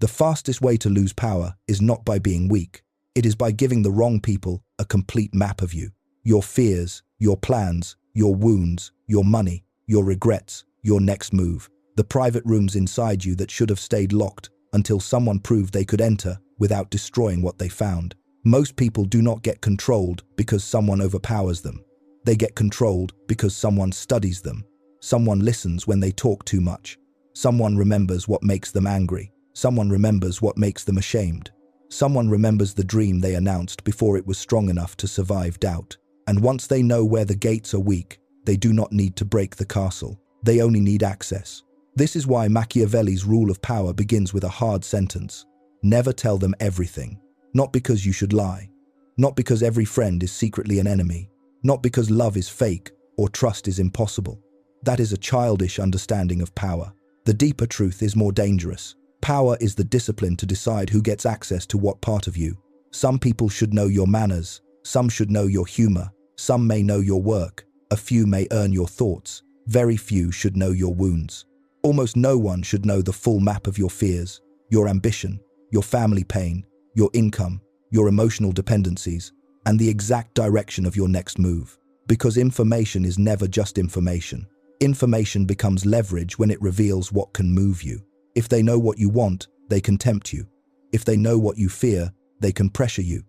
The fastest way to lose power is not by being weak. It is by giving the wrong people a complete map of you. Your fears, your plans, your wounds, your money, your regrets, your next move. The private rooms inside you that should have stayed locked until someone proved they could enter without destroying what they found. Most people do not get controlled because someone overpowers them. They get controlled because someone studies them. Someone listens when they talk too much. Someone remembers what makes them angry. Someone remembers what makes them ashamed. Someone remembers the dream they announced before it was strong enough to survive doubt. And once they know where the gates are weak, they do not need to break the castle. They only need access. This is why Machiavelli's rule of power begins with a hard sentence. Never tell them everything. Not because you should lie. Not because every friend is secretly an enemy. Not because love is fake or trust is impossible. That is a childish understanding of power. The deeper truth is more dangerous. Power is the discipline to decide who gets access to what part of you. Some people should know your manners. Some should know your humor. Some may know your work. A few may earn your thoughts. Very few should know your wounds. Almost no one should know the full map of your fears, your ambition, your family pain, your income, your emotional dependencies, and the exact direction of your next move. Because information is never just information. Information becomes leverage when it reveals what can move you. If they know what you want, they can tempt you. If they know what you fear, they can pressure you.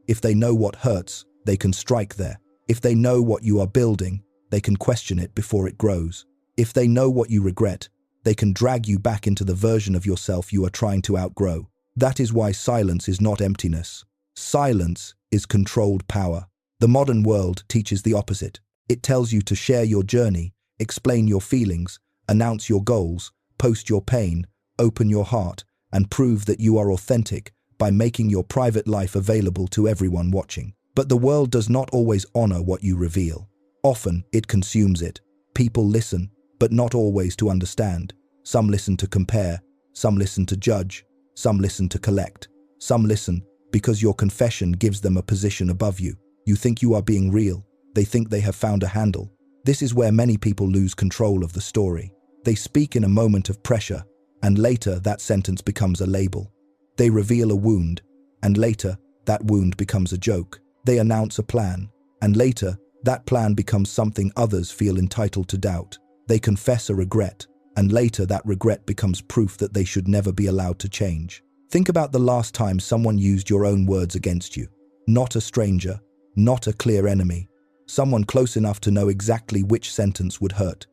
If they know what hurts, they can strike there. If they know what you are building, they can question it before it grows. If they know what you regret, they can drag you back into the version of yourself you are trying to outgrow. That is why silence is not emptiness. Silence is controlled power. The modern world teaches the opposite. It tells you to share your journey, explain your feelings, announce your goals, post your pain, open your heart, and prove that you are authentic by making your private life available to everyone watching. But the world does not always honor what you reveal. Often, it consumes it. People listen, but not always to understand. Some listen to compare, some listen to judge, some listen to collect. Some listen because your confession gives them a position above you. You think you are being real. They think they have found a handle. This is where many people lose control of the story. They speak in a moment of pressure, and later that sentence becomes a label. They reveal a wound, and later that wound becomes a joke. They announce a plan, and later that plan becomes something others feel entitled to doubt. They confess a regret, and later that regret becomes proof that they should never be allowed to change. Think about the last time someone used your own words against you. Not a stranger, not a clear enemy. Someone close enough to know exactly which sentence would hurt.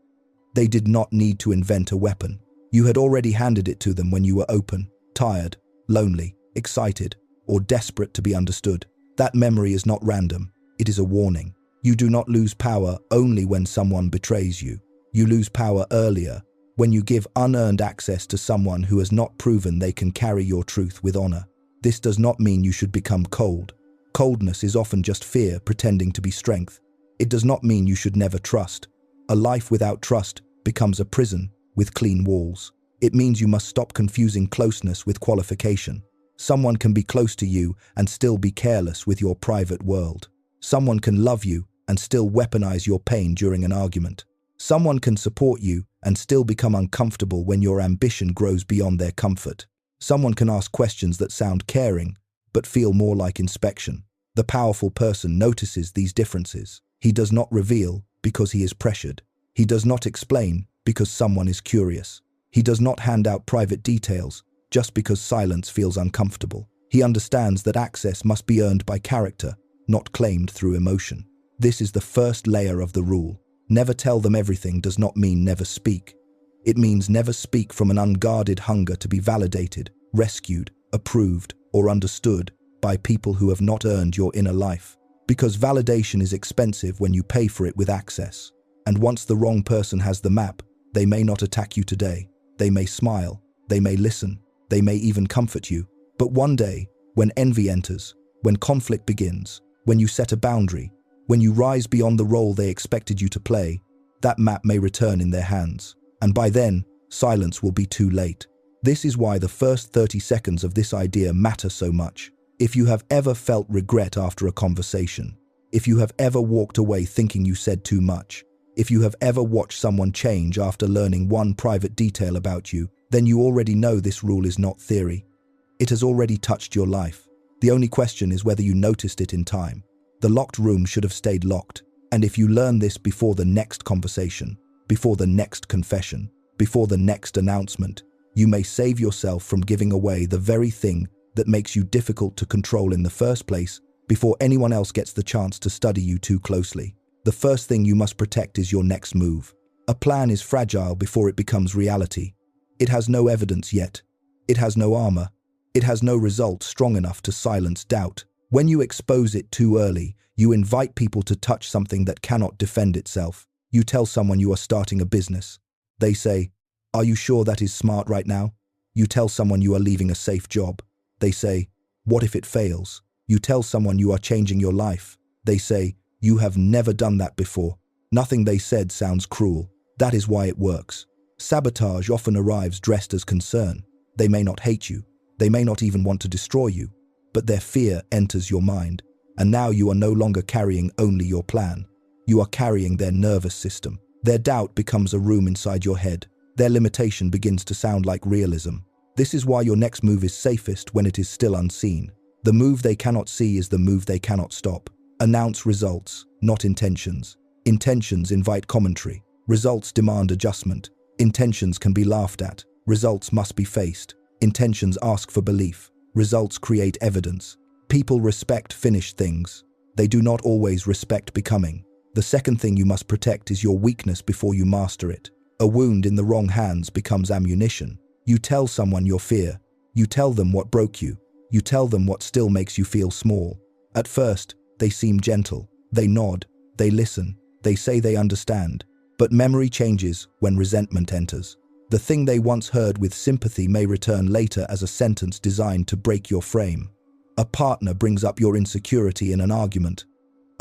They did not need to invent a weapon. You had already handed it to them when you were open, tired, lonely, excited, or desperate to be understood. That memory is not random. It is a warning. You do not lose power only when someone betrays you. You lose power earlier, when you give unearned access to someone who has not proven they can carry your truth with honor. This does not mean you should become cold. Coldness is often just fear pretending to be strength. It does not mean you should never trust. A life without trust becomes a prison with clean walls. It means you must stop confusing closeness with qualification. Someone can be close to you and still be careless with your private world. Someone can love you and still weaponize your pain during an argument. Someone can support you and still become uncomfortable when your ambition grows beyond their comfort. Someone can ask questions that sound caring, but feel more like inspection. The powerful person notices these differences. He does not reveal because he is pressured. He does not explain because someone is curious. He does not hand out private details just because silence feels uncomfortable. He understands that access must be earned by character, not claimed through emotion. This is the first layer of the rule. Never tell them everything does not mean never speak. It means never speak from an unguarded hunger to be validated, rescued, approved, or understood by people who have not earned your inner life. Because validation is expensive when you pay for it with access. And once the wrong person has the map, they may not attack you today. They may smile, they may listen, they may even comfort you. But one day, when envy enters, when conflict begins, when you set a boundary, when you rise beyond the role they expected you to play, that map may return in their hands. And by then, silence will be too late. This is why the first 30 seconds of this idea matter so much. If you have ever felt regret after a conversation, if you have ever walked away thinking you said too much, if you have ever watched someone change after learning one private detail about you, then you already know this rule is not theory. It has already touched your life. The only question is whether you noticed it in time. The locked room should have stayed locked. And if you learn this before the next conversation, before the next confession, before the next announcement, you may save yourself from giving away the very thing that makes you difficult to control in the first place before anyone else gets the chance to study you too closely. The first thing you must protect is your next move. A plan is fragile before it becomes reality. It has no evidence yet. It has no armor. It has no result strong enough to silence doubt. When you expose it too early, you invite people to touch something that cannot defend itself. You tell someone you are starting a business. They say, "Are you sure that is smart right now?" You tell someone you are leaving a safe job. They say, "What if it fails?" You tell someone you are changing your life. They say, "You have never done that before." Nothing they said sounds cruel. That is why it works. Sabotage often arrives dressed as concern. They may not hate you. They may not even want to destroy you. But their fear enters your mind. And now you are no longer carrying only your plan. You are carrying their nervous system. Their doubt becomes a room inside your head. Their limitation begins to sound like realism. This is why your next move is safest when it is still unseen. The move they cannot see is the move they cannot stop. Announce results, not intentions. Intentions invite commentary. Results demand adjustment. Intentions can be laughed at. Results must be faced. Intentions ask for belief. Results create evidence. People respect finished things. They do not always respect becoming. The second thing you must protect is your weakness before you master it. A wound in the wrong hands becomes ammunition. You tell someone your fear. You tell them what broke you. You tell them what still makes you feel small. At first, they seem gentle. They nod. They listen. They say they understand. But memory changes when resentment enters. The thing they once heard with sympathy may return later as a sentence designed to break your frame. A partner brings up your insecurity in an argument.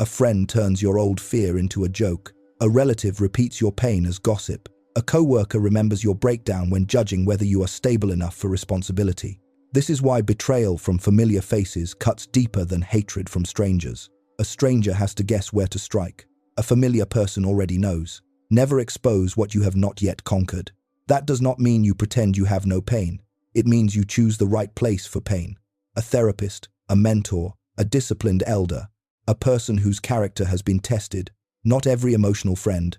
A friend turns your old fear into a joke. A relative repeats your pain as gossip. A coworker remembers your breakdown when judging whether you are stable enough for responsibility. This is why betrayal from familiar faces cuts deeper than hatred from strangers. A stranger has to guess where to strike. A familiar person already knows. Never expose what you have not yet conquered. That does not mean you pretend you have no pain. It means you choose the right place for pain. A therapist, a mentor, a disciplined elder, a person whose character has been tested. Not every emotional friend.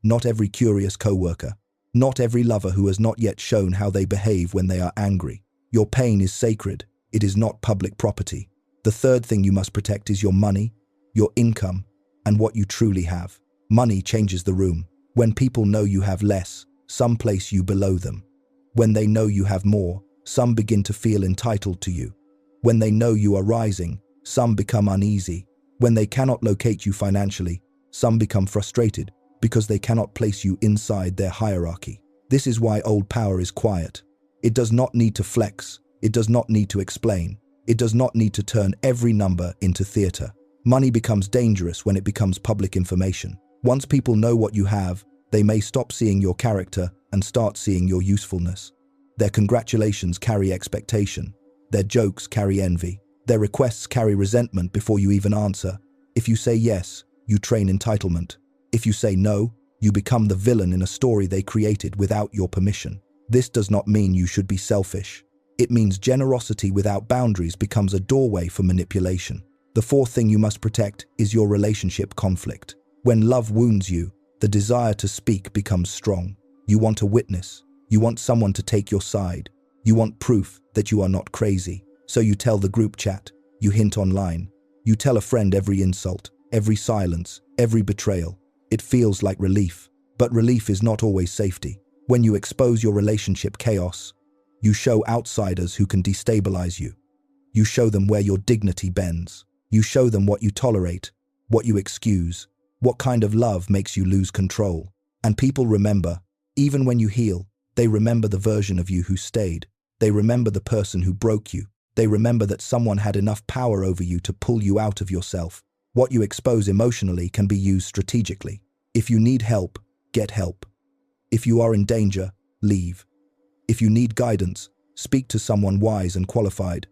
Not every curious coworker. Not every lover who has not yet shown how they behave when they are angry. Your pain is sacred. It is not public property. The third thing you must protect is your money, your income, and what you truly have. Money changes the room. When people know you have less, some place you below them. When they know you have more, some begin to feel entitled to you. When they know you are rising, some become uneasy. When they cannot locate you financially, some become frustrated because they cannot place you inside their hierarchy. This is why old power is quiet. It does not need to flex. It does not need to explain. It does not need to turn every number into theater. Money becomes dangerous when it becomes public information. Once people know what you have, they may stop seeing your character and start seeing your usefulness. Their congratulations carry expectation. Their jokes carry envy. Their requests carry resentment before you even answer. If you say yes, you train entitlement. If you say no, you become the villain in a story they created without your permission. This does not mean you should be selfish. It means generosity without boundaries becomes a doorway for manipulation. The fourth thing you must protect is your relationship conflict. When love wounds you, the desire to speak becomes strong. You want a witness. You want someone to take your side. You want proof that you are not crazy. So you tell the group chat. You hint online. You tell a friend every insult, every silence, every betrayal. It feels like relief. But relief is not always safety. When you expose your relationship chaos, you show outsiders who can destabilize you. You show them where your dignity bends. You show them what you tolerate, what you excuse, what kind of love makes you lose control. And people remember, even when you heal, they remember the version of you who stayed. They remember the person who broke you. They remember that someone had enough power over you to pull you out of yourself. What you expose emotionally can be used strategically. If you need help, get help. If you are in danger, leave. If you need guidance, speak to someone wise and qualified.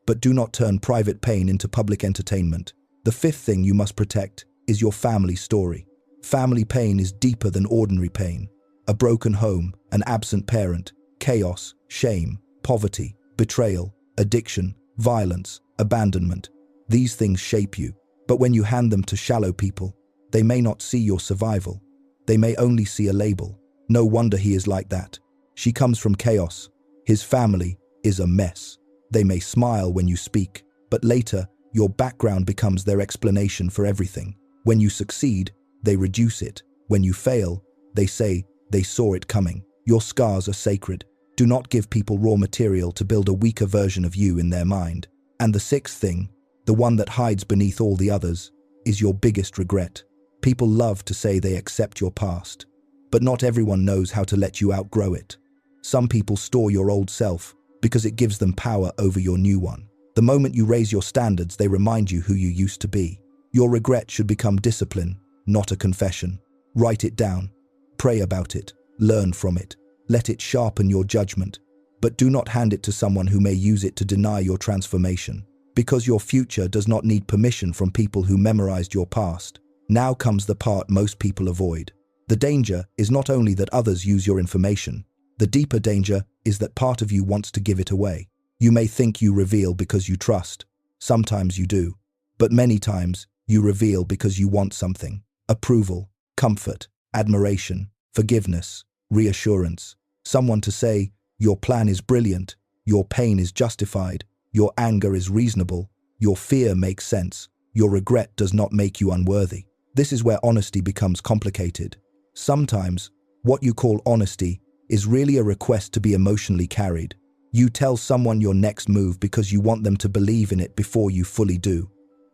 But do not turn private pain into public entertainment. The fifth thing you must protect is your family story. Family pain is deeper than ordinary pain. A broken home, an absent parent, chaos, shame, poverty, betrayal. addiction, violence, abandonment. These things shape you. But when you hand them to shallow people, they may not see your survival. They may only see a label. No wonder he is like that. She comes from chaos. His family is a mess. They may smile when you speak, but later, your background becomes their explanation for everything. When you succeed, they reduce it. When you fail, they say they saw it coming. Your scars are sacred. Do not give people raw material to build a weaker version of you in their mind. And the sixth thing, the one that hides beneath all the others, is your biggest regret. People love to say they accept your past, but not everyone knows how to let you outgrow it. Some people store your old self because it gives them power over your new one. The moment you raise your standards, they remind you who you used to be. Your regret should become discipline, not a confession. Write it down. Pray about it. Learn from it. Let it sharpen your judgment. But do not hand it to someone who may use it to deny your transformation. Because your future does not need permission from people who memorized your past. Now comes the part most people avoid. The danger is not only that others use your information. The deeper danger is that part of you wants to give it away. You may think you reveal because you trust. Sometimes you do. But many times, you reveal because you want something. Approval, comfort, admiration, forgiveness, reassurance. Someone to say, your plan is brilliant, your pain is justified, your anger is reasonable, your fear makes sense, your regret does not make you unworthy. This is where honesty becomes complicated. Sometimes, what you call honesty is really a request to be emotionally carried. You tell someone your next move because you want them to believe in it before you fully do.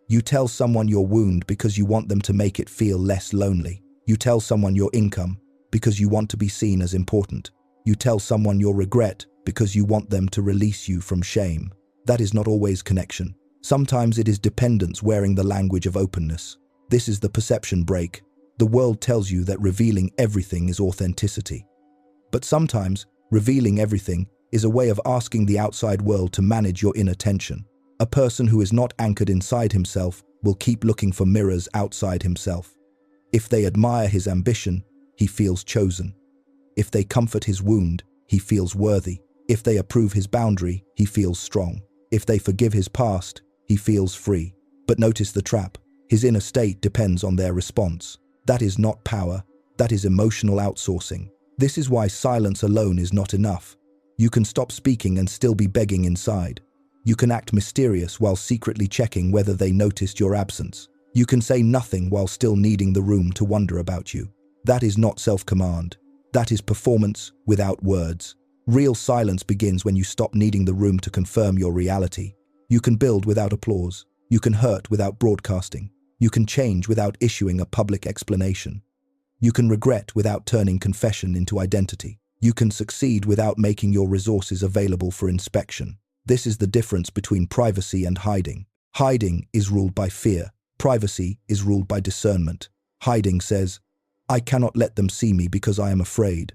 You tell someone your wound because you want them to make it feel less lonely. You tell someone your income because you want to be seen as important. You tell someone your regret because you want them to release you from shame. That is not always connection. Sometimes it is dependence wearing the language of openness. This is the perception break. The world tells you that revealing everything is authenticity. But sometimes, revealing everything is a way of asking the outside world to manage your inner tension. A person who is not anchored inside himself will keep looking for mirrors outside himself. If they admire his ambition, he feels chosen. If they comfort his wound, he feels worthy. If they approve his boundary, he feels strong. If they forgive his past, he feels free. But notice the trap. His inner state depends on their response. That is not power. That is emotional outsourcing. This is why silence alone is not enough. You can stop speaking and still be begging inside. You can act mysterious while secretly checking whether they noticed your absence. You can say nothing while still needing the room to wonder about you. That is not self-command. That is performance without words. Real silence begins when you stop needing the room to confirm your reality. You can build without applause. You can hurt without broadcasting. You can change without issuing a public explanation. You can regret without turning confession into identity. You can succeed without making your resources available for inspection. This is the difference between privacy and hiding. Hiding is ruled by fear. Privacy is ruled by discernment. Hiding says, I cannot let them see me because I am afraid.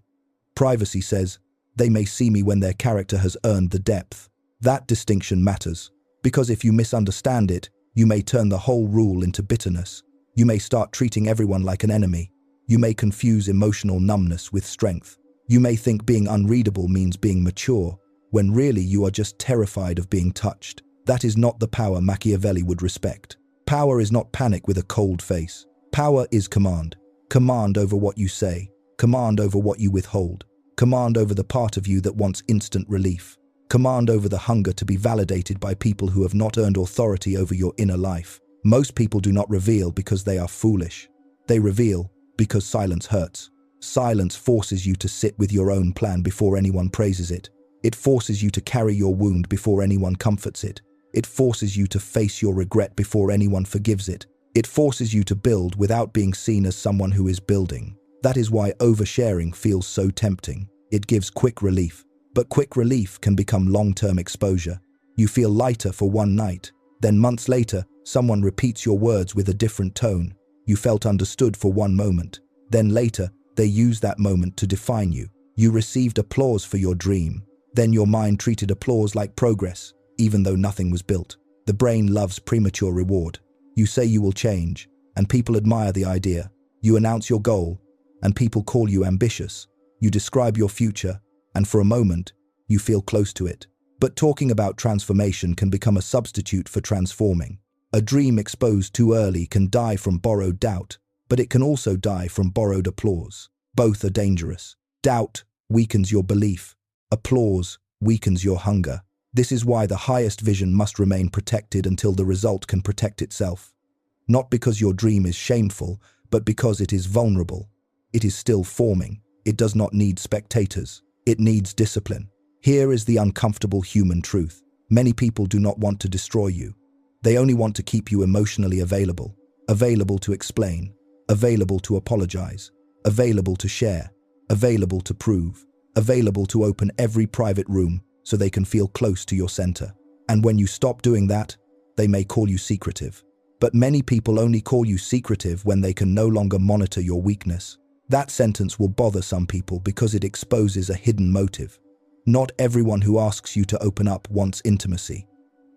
Privacy says, they may see me when their character has earned the depth. That distinction matters, because if you misunderstand it, you may turn the whole rule into bitterness. You may start treating everyone like an enemy. You may confuse emotional numbness with strength. You may think being unreadable means being mature, when really you are just terrified of being touched. That is not the power Machiavelli would respect. Power is not panic with a cold face. Power is command. Command over what you say. Command over what you withhold. Command over the part of you that wants instant relief. Command over the hunger to be validated by people who have not earned authority over your inner life. Most people do not reveal because they are foolish. They reveal because silence hurts. Silence forces you to sit with your own plan before anyone praises it. It forces you to carry your wound before anyone comforts it. It forces you to face your regret before anyone forgives it. It forces you to build without being seen as someone who is building. That is why oversharing feels so tempting. It gives quick relief. But quick relief can become long-term exposure. You feel lighter for one night. Then months later, someone repeats your words with a different tone. You felt understood for one moment. Then later, they use that moment to define you. You received applause for your dream. Then your mind treated applause like progress, even though nothing was built. The brain loves premature reward. You say you will change, and people admire the idea. You announce your goal, and people call you ambitious. You describe your future, and for a moment, you feel close to it. But talking about transformation can become a substitute for transforming. A dream exposed too early can die from borrowed doubt, but it can also die from borrowed applause. Both are dangerous. Doubt weakens your belief. Applause weakens your hunger. This is why the highest vision must remain protected until the result can protect itself. Not because your dream is shameful, but because it is vulnerable. It is still forming. It does not need spectators. It needs discipline. Here is the uncomfortable human truth. Many people do not want to destroy you. They only want to keep you emotionally available. Available to explain. Available to apologize. Available to share. Available to prove. Available to open every private room so they can feel close to your center. And when you stop doing that, they may call you secretive. But many people only call you secretive when they can no longer monitor your weakness. That sentence will bother some people because it exposes a hidden motive. Not everyone who asks you to open up wants intimacy.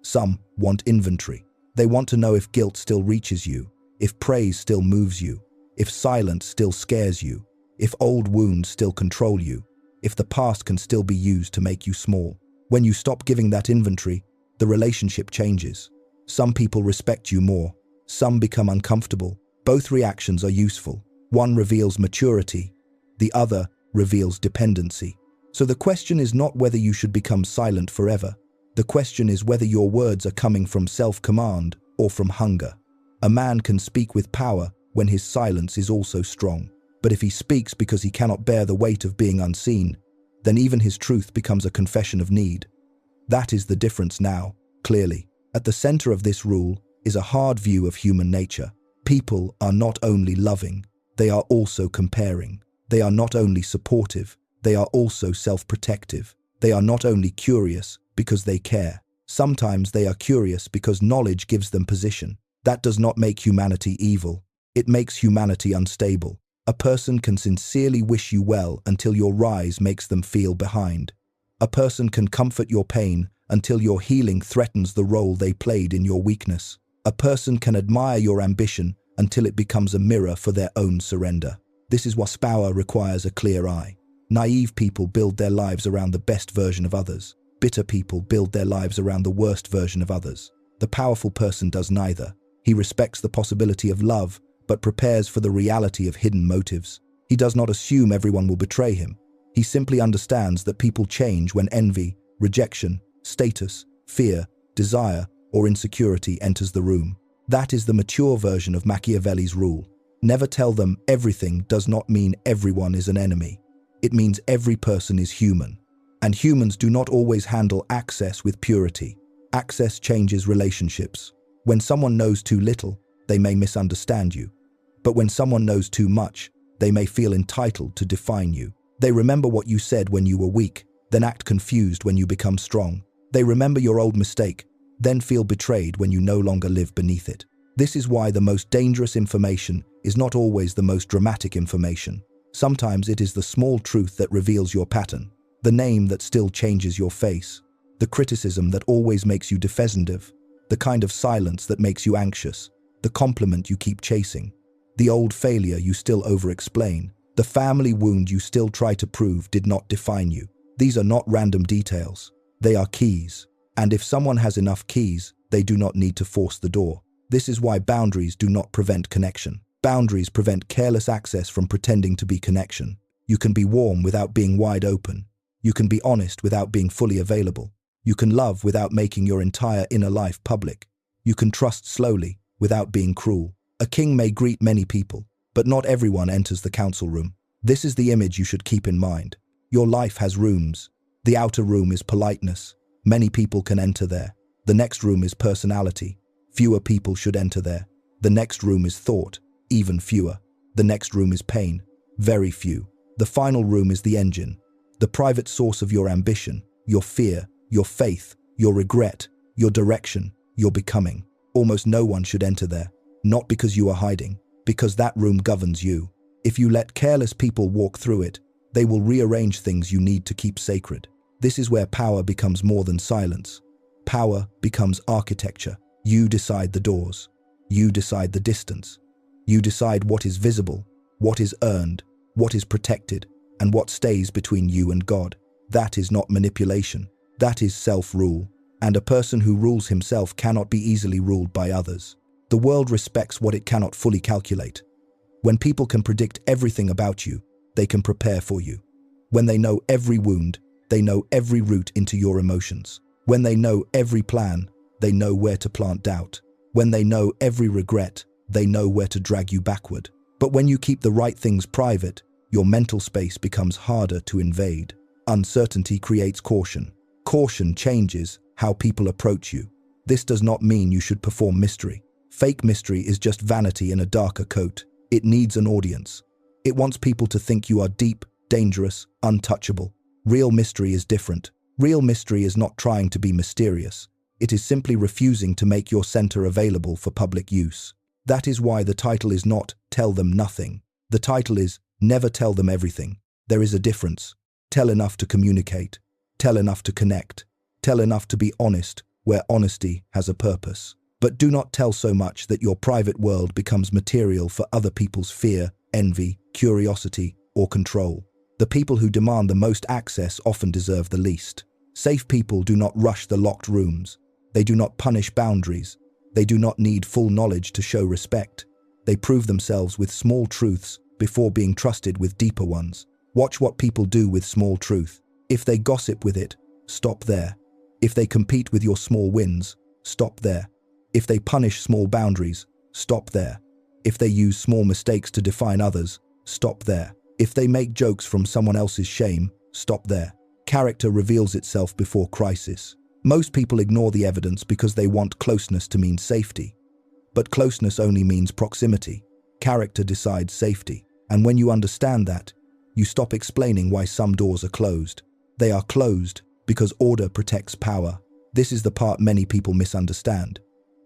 Some want inventory. They want to know if guilt still reaches you, if praise still moves you, if silence still scares you, if old wounds still control you, if the past can still be used to make you small. When you stop giving that inventory, the relationship changes. Some people respect you more. Some become uncomfortable. Both reactions are useful. One reveals maturity. The other reveals dependency. So the question is not whether you should become silent forever. The question is whether your words are coming from self-command or from hunger. A man can speak with power when his silence is also strong. But if he speaks because he cannot bear the weight of being unseen, then even his truth becomes a confession of need. That is the difference now, clearly. At the center of this rule is a hard view of human nature. People are not only loving, they are also comparing. They are not only supportive, they are also self-protective. They are not only curious because they care. Sometimes they are curious because knowledge gives them position. That does not make humanity evil. It makes humanity unstable. A person can sincerely wish you well until your rise makes them feel behind. A person can comfort your pain until your healing threatens the role they played in your weakness. A person can admire your ambition until it becomes a mirror for their own surrender. This is what power requires a clear eye. Naive people build their lives around the best version of others. Bitter people build their lives around the worst version of others. The powerful person does neither. He respects the possibility of love, but prepares for the reality of hidden motives. He does not assume everyone will betray him. He simply understands that people change when envy, rejection, status, fear, desire, or insecurity enters the room. That is the mature version of Machiavelli's rule. Never tell them everything does not mean everyone is an enemy. It means every person is human. And humans do not always handle access with purity. Access changes relationships. When someone knows too little, they may misunderstand you. But when someone knows too much, they may feel entitled to define you. They remember what you said when you were weak, then act confused when you become strong. They remember your old mistake, then feel betrayed when you no longer live beneath it. This is why the most dangerous information is not always the most dramatic information. Sometimes it is the small truth that reveals your pattern, the name that still changes your face, the criticism that always makes you defensive, the kind of silence that makes you anxious, the compliment you keep chasing, the old failure you still over-explain, the family wound you still try to prove did not define you. These are not random details. They are keys. And if someone has enough keys, they do not need to force the door. This is why boundaries do not prevent connection. Boundaries prevent careless access from pretending to be connection. You can be warm without being wide open. You can be honest without being fully available. You can love without making your entire inner life public. You can trust slowly without being cruel. A king may greet many people, but not everyone enters the council room. This is the image you should keep in mind. Your life has rooms. The outer room is politeness. Many people can enter there. The next room is personality. Fewer people should enter there. The next room is thought. Even fewer. The next room is pain. Very few. The final room is the engine. The private source of your ambition, your fear, your faith, your regret, your direction, your becoming. Almost no one should enter there. Not because you are hiding, because that room governs you. If you let careless people walk through it, they will rearrange things you need to keep sacred. This is where power becomes more than silence. Power becomes architecture. You decide the doors. You decide the distance. You decide what is visible, what is earned, what is protected, and what stays between you and God. That is not manipulation. That is self-rule, and a person who rules himself cannot be easily ruled by others. The world respects what it cannot fully calculate. When people can predict everything about you, they can prepare for you. When they know every wound, they know every route into your emotions. When they know every plan, they know where to plant doubt. When they know every regret, they know where to drag you backward. But when you keep the right things private, your mental space becomes harder to invade. Uncertainty creates caution. Caution changes how people approach you. This does not mean you should perform mystery. Fake mystery is just vanity in a darker coat. It needs an audience. It wants people to think you are deep, dangerous, untouchable. Real mystery is different. Real mystery is not trying to be mysterious. It is simply refusing to make your center available for public use. That is why the title is not Tell Them Nothing. The title is Never Tell Them Everything. There is a difference. Tell enough to communicate. Tell enough to connect. Tell enough to be honest, where honesty has a purpose. But do not tell so much that your private world becomes material for other people's fear, envy, curiosity, or control. The people who demand the most access often deserve the least. Safe people do not rush the locked rooms. They do not punish boundaries. They do not need full knowledge to show respect. They prove themselves with small truths before being trusted with deeper ones. Watch what people do with small truth. If they gossip with it, stop there. If they compete with your small wins, stop there. If they punish small boundaries, stop there. If they use small mistakes to define others, stop there. If they make jokes from someone else's shame, stop there. Character reveals itself before crisis. Most people ignore the evidence because they want closeness to mean safety. But closeness only means proximity. Character decides safety. And when you understand that, you stop explaining why some doors are closed. They are closed because order protects power. This is the part many people misunderstand.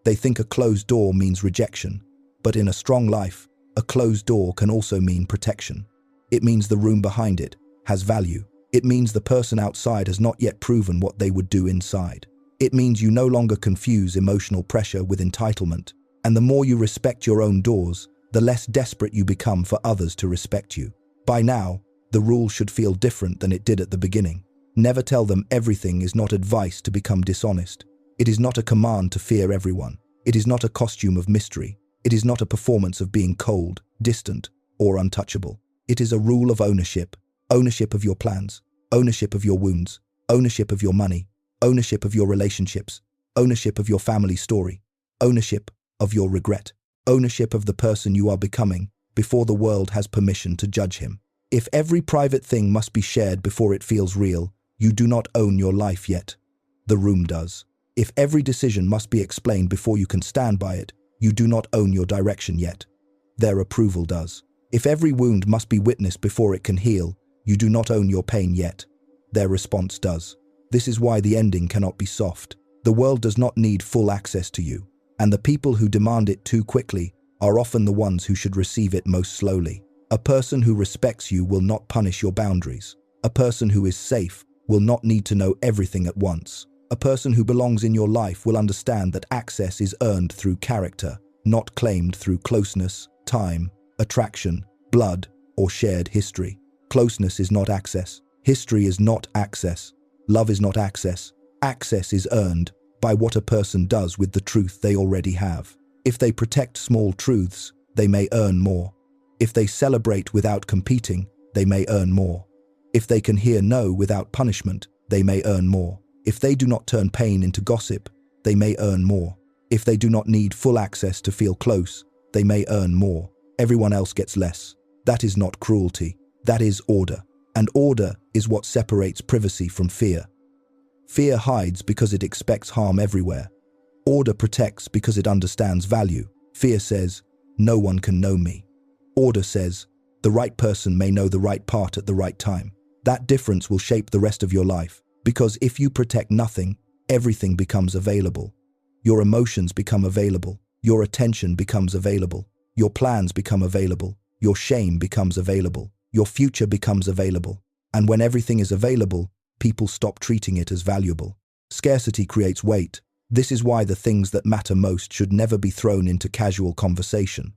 They think a closed door means rejection, but in a strong life, a closed door can also mean protection. It means the room behind it has value. It means the person outside has not yet proven what they would do inside. It means you no longer confuse emotional pressure with entitlement, and the more you respect your own doors, the less desperate you become for others to respect you. By now, the rule should feel different than it did at the beginning. Never tell them everything is not advice to become dishonest. It is not a command to fear everyone. It is not a costume of mystery. It is not a performance of being cold, distant, or untouchable. It is a rule of ownership. Ownership of your plans, ownership of your wounds, ownership of your money, ownership of your relationships, ownership of your family story, ownership of your regret, ownership of the person you are becoming before the world has permission to judge him. If every private thing must be shared before it feels real, you do not own your life yet. The room does. If every decision must be explained before you can stand by it, you do not own your direction yet. Their approval does. If every wound must be witnessed before it can heal, you do not own your pain yet. Their response does. This is why the ending cannot be soft. The world does not need full access to you, and the people who demand it too quickly are often the ones who should receive it most slowly. A person who respects you will not punish your boundaries. A person who is safe will not need to know everything at once. A person who belongs in your life will understand that access is earned through character, not claimed through closeness, time, attraction, blood, or shared history. Closeness is not access. History is not access. Love is not access. Access is earned by what a person does with the truth they already have. If they protect small truths, they may earn more. If they celebrate without competing, they may earn more. If they can hear no without punishment, they may earn more. If they do not turn pain into gossip, they may earn more. If they do not need full access to feel close, they may earn more. Everyone else gets less. That is not cruelty. That is order. And order is what separates privacy from fear. Fear hides because it expects harm everywhere. Order protects because it understands value. Fear says, no one can know me. Order says, the right person may know the right part at the right time. That difference will shape the rest of your life, because if you protect nothing, everything becomes available. Your emotions become available. Your attention becomes available. Your plans become available. Your shame becomes available. Your future becomes available. And when everything is available, people stop treating it as valuable. Scarcity creates weight. This is why the things that matter most should never be thrown into casual conversation.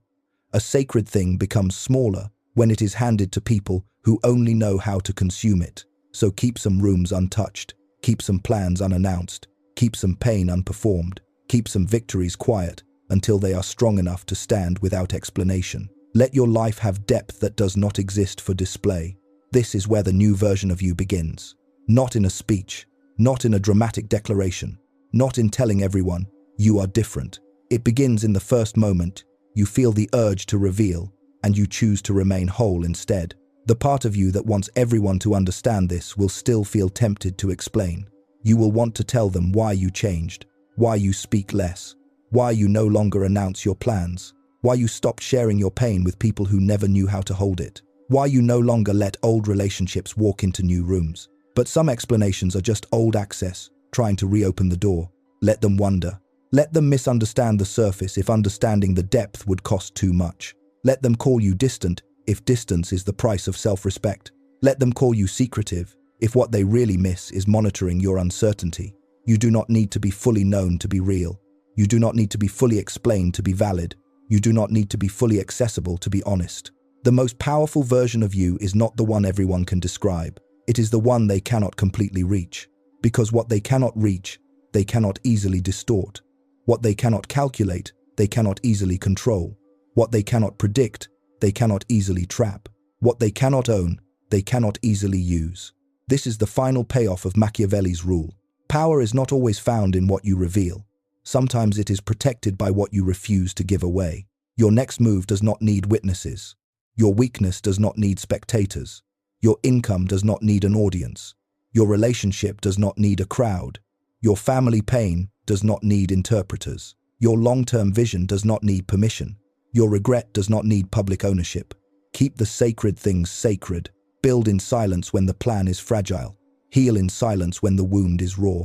A sacred thing becomes smaller when it is handed to people who only know how to consume it. So keep some rooms untouched. Keep some plans unannounced. Keep some pain unperformed. Keep some victories quiet until they are strong enough to stand without explanation. Let your life have depth that does not exist for display. This is where the new version of you begins. Not in a speech, not in a dramatic declaration, not in telling everyone, you are different. It begins in the first moment. You feel the urge to reveal, and you choose to remain whole instead. The part of you that wants everyone to understand this will still feel tempted to explain. You will want to tell them why you changed, why you speak less, why you no longer announce your plans, why you stopped sharing your pain with people who never knew how to hold it, why you no longer let old relationships walk into new rooms. But some explanations are just old access, trying to reopen the door. Let them wonder. Let them misunderstand the surface if understanding the depth would cost too much. Let them call you distant if distance is the price of self-respect. Let them call you secretive if what they really miss is monitoring your uncertainty. You do not need to be fully known to be real. You do not need to be fully explained to be valid. You do not need to be fully accessible to be honest. The most powerful version of you is not the one everyone can describe. It is the one they cannot completely reach. Because what they cannot reach, they cannot easily distort. What they cannot calculate, they cannot easily control. What they cannot predict, they cannot easily trap. What they cannot own, they cannot easily use. This is the final payoff of Machiavelli's rule. Power is not always found in what you reveal. Sometimes it is protected by what you refuse to give away. Your next move does not need witnesses. Your weakness does not need spectators. Your income does not need an audience. Your relationship does not need a crowd. Your family pain does not need interpreters. Your long-term vision does not need permission. Your regret does not need public ownership. Keep the sacred things sacred. Build in silence when the plan is fragile. Heal in silence when the wound is raw.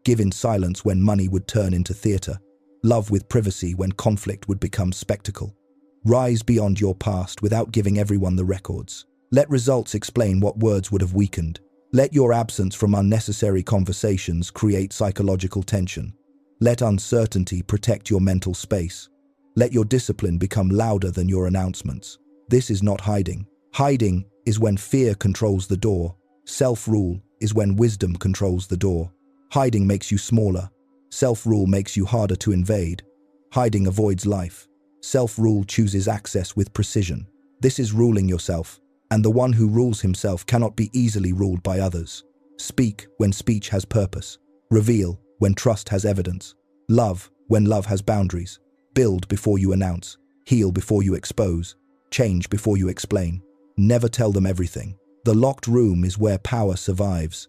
Give in silence when money would turn into theater. Love with privacy when conflict would become spectacle. Rise beyond your past without giving everyone the records. Let results explain what words would have weakened. Let your absence from unnecessary conversations create psychological tension. Let uncertainty protect your mental space. Let your discipline become louder than your announcements. This is not hiding. Hiding is when fear controls the door. Self-rule is when wisdom controls the door. Hiding makes you smaller. Self-rule makes you harder to invade. Hiding avoids life. Self-rule chooses access with precision. This is ruling yourself, and the one who rules himself cannot be easily ruled by others. Speak when speech has purpose. Reveal when trust has evidence. Love when love has boundaries. Build before you announce. Heal before you expose. Change before you explain. Never tell them everything. The locked room is where power survives.